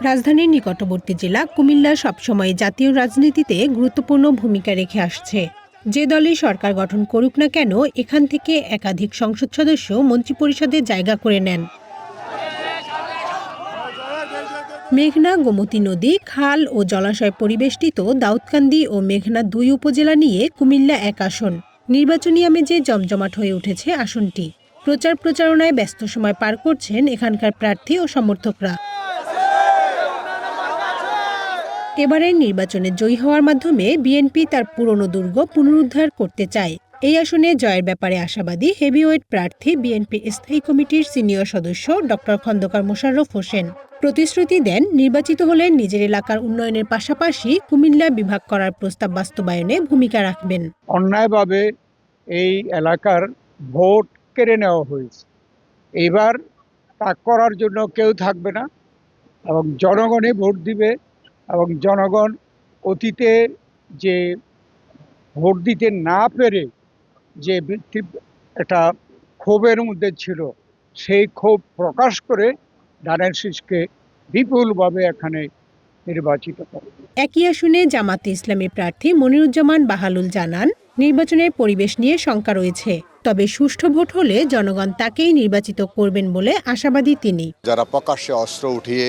রাজধানীর নিকটবর্তী জেলা কুমিল্লা সবসময় জাতীয় রাজনীতিতে গুরুত্বপূর্ণ ভূমিকা রেখে আসছে। যে দলই সরকার গঠন করুক না কেন, এখান থেকে একাধিক সংসদ সদস্য মন্ত্রিপরিষদে জায়গা করে নেন। মেঘনা গোমতী নদী, খাল ও জলাশয় পরিবেষ্টিত দাউদকান্দি ও মেঘনা ২ উপজেলা নিয়ে কুমিল্লা ১ আসন। নির্বাচনী আমেজে জমজমাট হয়ে উঠেছে আসনটি। প্রচার প্রচারণায় ব্যস্ত সময় পার করছেন এখানকার প্রার্থী ও সমর্থকরা। এবারের নির্বাচনে জয়ী হওয়ার মাধ্যমে বিএনপি তার পুরনো দুর্গ পুনরুদ্ধার করতে চায়। এই আসনে জয়ের ব্যাপারে আশাবাদী হেভিওয়েট প্রার্থী বিএনপি স্থায়ী কমিটির সিনিয়র সদস্য ডক্টর খন্দকার মোশাররফ হোসেন। প্রতিশ্রুতি দেন, নির্বাচিত হলে নিজের এলাকার উন্নয়নের পাশাপাশি কুমিল্লা বিভাগ করার প্রস্তাব বাস্তবায়নে ভূমিকা রাখবেন। অন্যায়ভাবে এই এলাকার ভোট কেড়ে নেওয়া হয়েছে। এবার তা করার জন্য কেউ থাকবে না এবং জনগণই ভোট দিবে। এবং জনগণ অতীতে যে ভোট দিতে না পেরে যে একটা ক্ষোভের মধ্যে ছিল, সেই ক্ষোভ প্রকাশ করে ধানের শীষকে বিপুলভাবে এখানে নির্বাচিত করে। একই আসনে জামাতে ইসলামী প্রার্থী মনিরুজ্জামান বাহালুল জানান, নির্বাচনের পরিবেশ নিয়ে শঙ্কা রয়েছে, তবে সুষ্ঠু ভোট হলে জনগণ তাকেই নির্বাচিত করবেন বলে আশাবাদী তিনি। যারা প্রকাশ্যে অস্ত্র উঠিয়ে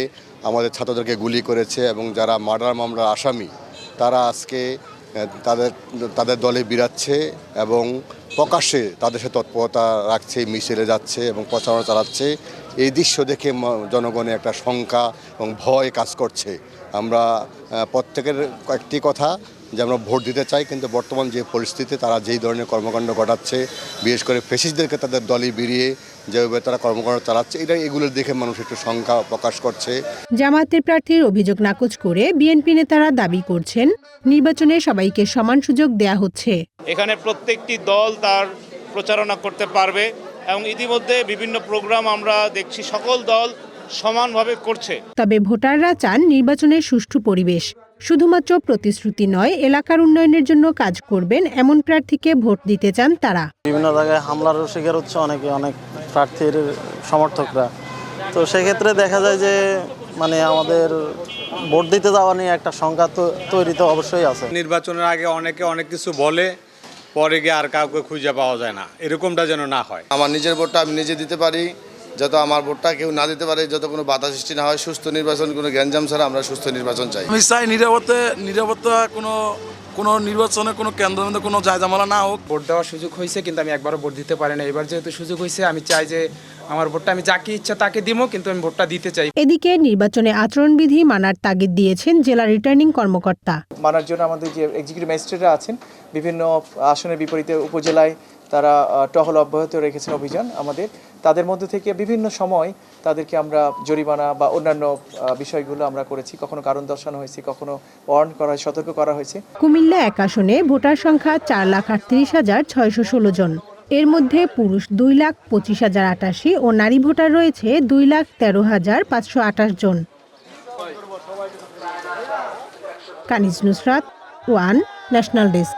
আমাদের ছাত্রদেরকে গুলি করেছে এবং যারা মার্ডার মামলার আসামি, তারা আজকে তাদের দলে বিরাচ্ছে এবং প্রকাশ্যে তাদের সাথে তৎপরতা রাখছে, মিছিলে যাচ্ছে এবং প্রচারণা চালাচ্ছে। এই দৃশ্য দেখে জনগণের একটা শঙ্কা এবং ভয় কাজ করছে। আমরা প্রত্যেকের একটি কথা যে আমরা ভোট দিতে চাই, কিন্তু বর্তমান যে পরিস্থিতি, তারা যেই ধরনের কর্মকাণ্ড ঘটাচ্ছে, বিশেষ করে ফ্যাসিস্টদেরকে তাদের দলে বেরিয়ে যেভাবে তারা কর্মকাণ্ড চালাচ্ছে, এগুলো দেখে মানুষ একটু শঙ্কা প্রকাশ করছে। জামাতের প্রার্থীর অভিযোগ নাকচ করে বিএনপি নেতারা দাবি করছেন, নির্বাচনে সবাইকে সমান সুযোগ দেয়া হচ্ছে। এখানে প্রত্যেকটি দল তার প্রচারণা করতে পারবে এবং ইতিমধ্যে বিভিন্ন প্রোগ্রাম আমরা দেখছি সকল দল সমানভাবে করছে। তবে ভোটাররা চান নির্বাচনের সুষ্ঠু পরিবেশ। শুধুমাত্র প্রতিশ্রুতি নয়, এলাকার উন্নয়নের জন্য কাজ করবেন এমন প্রার্থীকে ভোট দিতে চান তারা। বিভিন্ন জায়গায় হামলার শিকার হচ্ছে অনেক প্রার্থীর সমর্থকরা। তো সেক্ষেত্রে দেখা যায় যে আমাদের ভোট দিতে যাওয়া নিয়ে একটা শঙ্কা তৈরি তো অবশ্যই আছে। নির্বাচনের আগে অনেকে অনেক কিছু বলে, পরে গিয়ে আর কাউকে খুঁজে পাওয়া যায় না, এরকমটা যেন না হয়। আমার নিজের ভোটটা আমি নিজে দিতে পারি, যত আমার ভোটটা কেউ না দিতে পারে, যত কোনো বাধা সৃষ্টি না হয়, সুস্থ নির্বাচন, কোনো গ্যাঞ্জাম ছাড়া আমরা সুস্থ নির্বাচন চাই। আমি চাই নিরাপত্তা কোনো নির্বাচনে কোনো কেন্দ্রের মধ্যে কোনো জায়জামালা না হোক। ভোট দেওয়ার সুযোগ হয়েছে, কিন্তু আমি একবারও ভোট দিতে পারি না। এবার যেহেতু সুযোগ হয়েছে, আমি চাই যে আমার ভোটটা আমি যাকে ইচ্ছা তাকে দিব, কিন্তু আমি ভোটটা দিতে চাই। এদিকে নির্বাচনে আচরণবিধি মানার তাগিদ দিয়েছেন জেলা রিটার্নিং কর্মকর্তা। মানার জন্য আমাদের যে এক্সিকিউটিভ ম্যাজিস্ট্রেটরা আছেন বিভিন্ন আসনের বিপরীতে উপজেলায় তারা টহল অব্যাহত রেখেছেন অভিযান। তাদের মধ্যে থেকে বিভিন্ন সময় তাদেরকে আমরা জরিমানা বা অন্যান্য বিষয়গুলো আমরা করেছি। কখনো কারণ দর্শানো হয়েছে, কখনো ওয়ার্ন করা, সতর্ক করা হয়েছে। কুমিল্লা ১ আসনে ভোটার সংখ্যা ৪,৩৮,৬১৬ জন। এর মধ্যে পুরুষ 2,25,088 ও নারী ভোটার রয়েছে 2,13,528 জন। কানিজ নুসরাত, ওয়ান, ন্যাশনাল ডেস্ক।